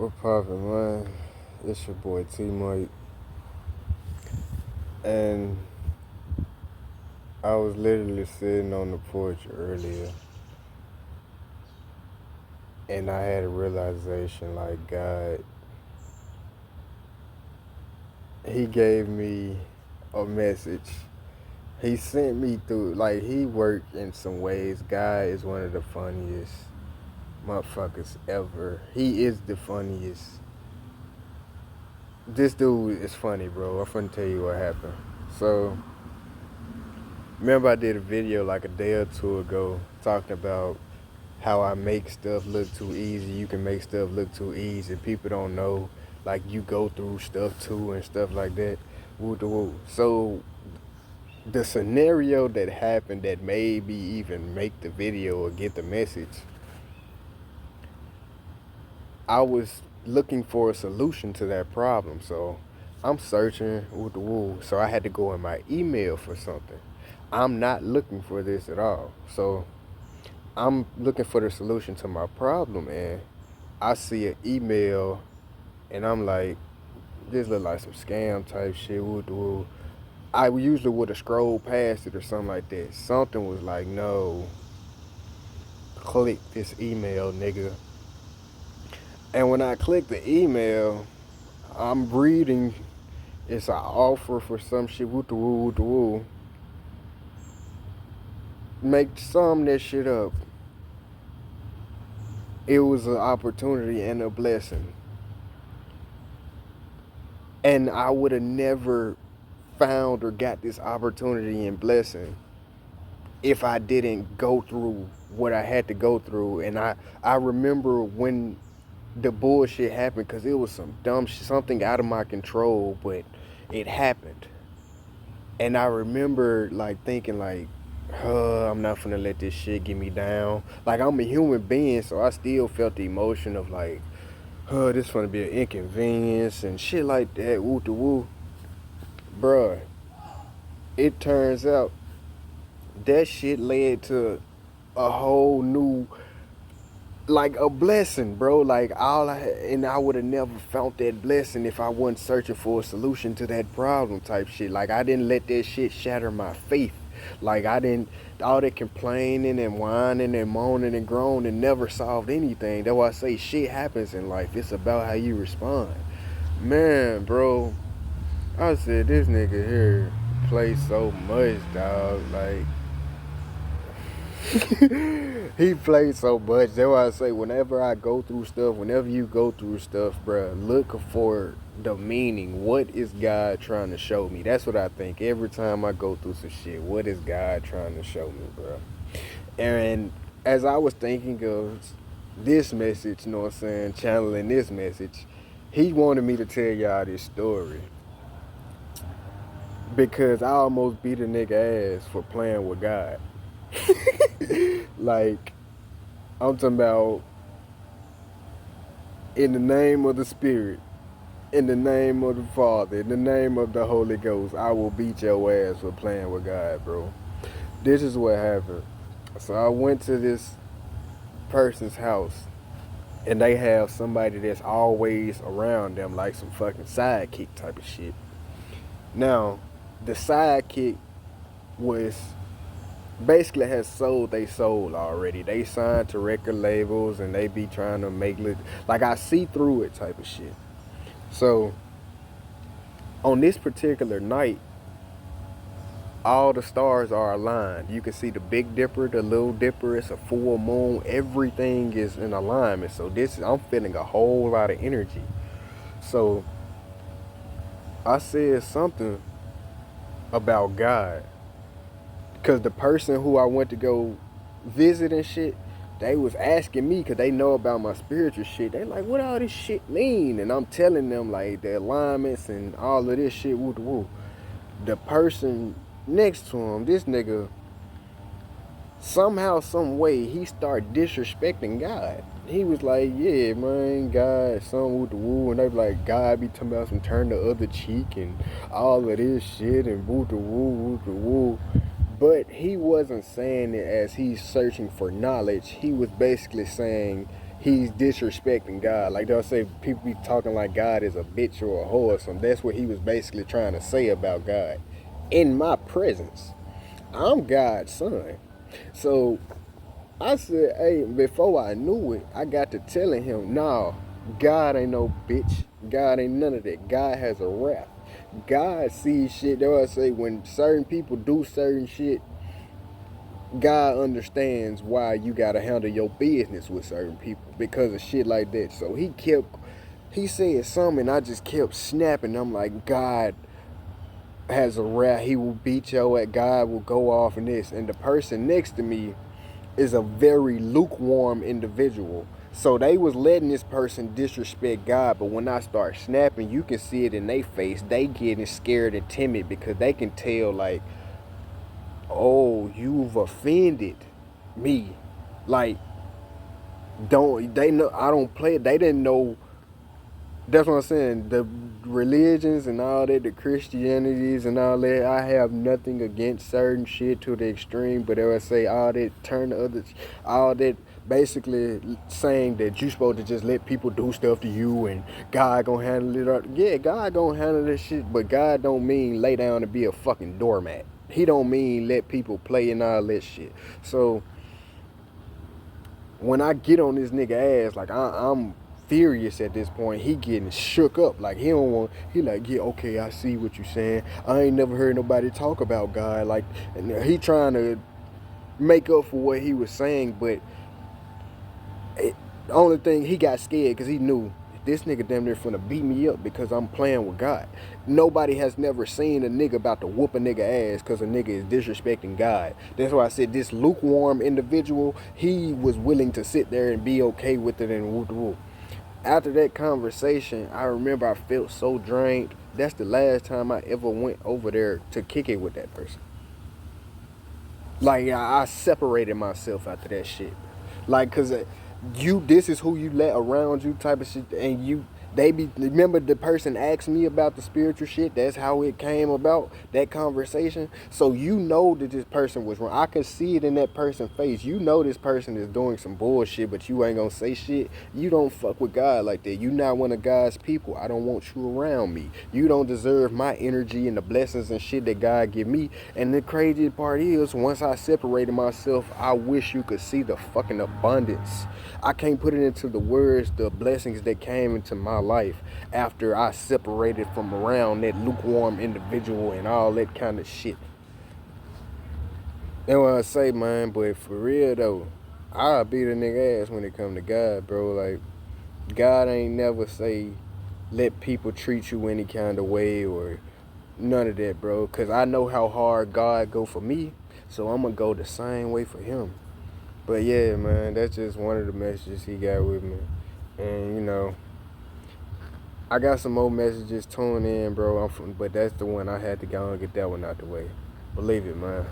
What poppin', man? It's your boy T Mike, and I was literally sitting on the porch earlier, and I had a realization like, God, He gave me a message. He sent me through, like, He worked in some ways. God is one of the funniest motherfuckers ever. He is the funniest. This dude is funny, bro. I'm finna tell you what happened. So, remember I did a video like a day or two ago talking about how I make stuff look too easy. You can make stuff look too easy. People don't know. Like, you go through stuff too and stuff like that. Woo to woo. So the scenario that happened that made me even make the video or get the message, I was looking for a solution to that problem. So I'm searching woo to woo. So I had to go in my email for something. I'm not looking for this at all. So I'm looking for the solution to my problem, and I see an email, and I'm like, this look like some scam type shit. Woo woo. I usually would have scrolled past it or something like that. Something was like, no, click this email, nigga. And when I click the email, I'm reading. It's an offer for some shit. Woo woo woo. Make sum that shit up. It was an opportunity and a blessing. And I would have never found or got this opportunity and blessing if I didn't go through what I had to go through. And I remember when the bullshit happened, because it was some dumb shit, something out of my control, but it happened. And I remember like thinking like, I'm not finna let this shit get me down. Like, I'm a human being, so I still felt the emotion of like, this finna be an inconvenience and shit like that. Woo to woo. Bruh, it turns out that shit led to a whole new, like, a blessing, bro. Like, and I would have never found that blessing if I wasn't searching for a solution to that problem type shit. Like, I didn't let that shit shatter my faith. Like, I didn't, all that complaining and whining and moaning and groaning never solved anything. That's why I say shit happens in life. It's about how you respond. Man, bro, I said, this nigga here plays so much, dog. Like, he plays so much. That's why I say, whenever I go through stuff, whenever you go through stuff, bruh, look for the meaning. What is God trying to show me? That's what I think every time I go through some shit. What is God trying to show me, bruh? And as I was thinking of this message, you know what I'm saying, channeling this message, he wanted me to tell y'all this story. Because I almost beat a nigga ass for playing with God. Like, I'm talking about, in the name of the Spirit, in the name of the Father, in the name of the Holy Ghost, I will beat your ass for playing with God, bro. This is what happened. So I went to this person's house, and they have somebody that's always around them, like some fucking sidekick type of shit. Now, the sidekick was basically has sold they soul already. They signed to record labels and they be trying to make look like I see through it type of shit. So on this particular night, all the stars are aligned. You can see the Big Dipper, the Little Dipper. It's a full moon. Everything is in alignment. So I'm feeling a whole lot of energy. So I said something about God, because the person who I went to go visit and shit, they was asking me, because they know about my spiritual shit. They like, what all this shit mean? And I'm telling them like the alignments and all of this shit, woo woo. The person next to him, this nigga, somehow, some way, he started disrespecting God. He was like, yeah, man, God, some with the woo, and they be like, God be talking about some turn the other cheek and all of this shit and woo the woo. But he wasn't saying it as he's searching for knowledge. He was basically saying he's disrespecting God. Like they'll say people be talking like God is a bitch or a whore or something. That's what he was basically trying to say about God. In my presence, I'm God's son. So I said, hey, before I knew it, I got to telling him, nah, God ain't no bitch. God ain't none of that. God has a wrath. God sees shit. That's why I say when certain people do certain shit, God understands why you gotta handle your business with certain people because of shit like that. So he said something and I just kept snapping. I'm like, God has a wrath. He will beat your ass. God will go off in this. And the person next to me is a very lukewarm individual. So they was letting this person disrespect God, but when I start snapping, you can see it in their face. They getting scared and timid because they can tell like, oh, you've offended me. Like, don't they know I don't play it? They didn't know. That's what I'm saying. The religions and all that, the Christianities and all that, I have nothing against certain shit to the extreme, but they would say all that turn the other, all that basically saying that you supposed to just let people do stuff to you and God gonna handle it up. Yeah, God gonna handle this shit, but God don't mean lay down and be a fucking doormat. He don't mean let people play and all that shit. So when I get on this nigga ass, like I'm furious at this point. He getting shook up. Like he don't want. He like, yeah, okay, I see what you saying. I ain't never heard nobody talk about God. Like, and he trying to make up for what he was saying, but the only thing he got scared because he knew this nigga damn near finna beat me up because I'm playing with God. Nobody has never seen a nigga about to whoop a nigga ass because a nigga is disrespecting God. That's why I said this lukewarm individual, he was willing to sit there and be okay with it and whoop whoop. After that conversation, I remember I felt so drained. That's the last time I ever went over there to kick it with that person. Like I separated myself after that shit. Like, cause this is who you let around you type of shit, and they be remember the person asked me about the spiritual shit. That's how it came about, that conversation. So you know that this person was wrong. I can see it in that person's face. You know this person is doing some bullshit, but you ain't gonna say shit. You don't fuck with God like that. You not one of God's people. I don't want you around me. You don't deserve my energy and the blessings and shit that God give me. And the crazy part is, once I separated myself, I wish you could see the fucking abundance. I can't put it into the words, the blessings that came into my life after I separated from around that lukewarm individual and all that kind of shit. That's what I say, man. But for real though, I'll beat a nigga ass when it come to God, bro. Like, God ain't never say let people treat you any kind of way or none of that, bro. Cause I know how hard God go for me, so I'm gonna go the same way for him. But yeah, man, that's just one of the messages he got with me. And I got some more messages tuned in, bro. But that's the one I had to go and get that one out the way. Believe it, man.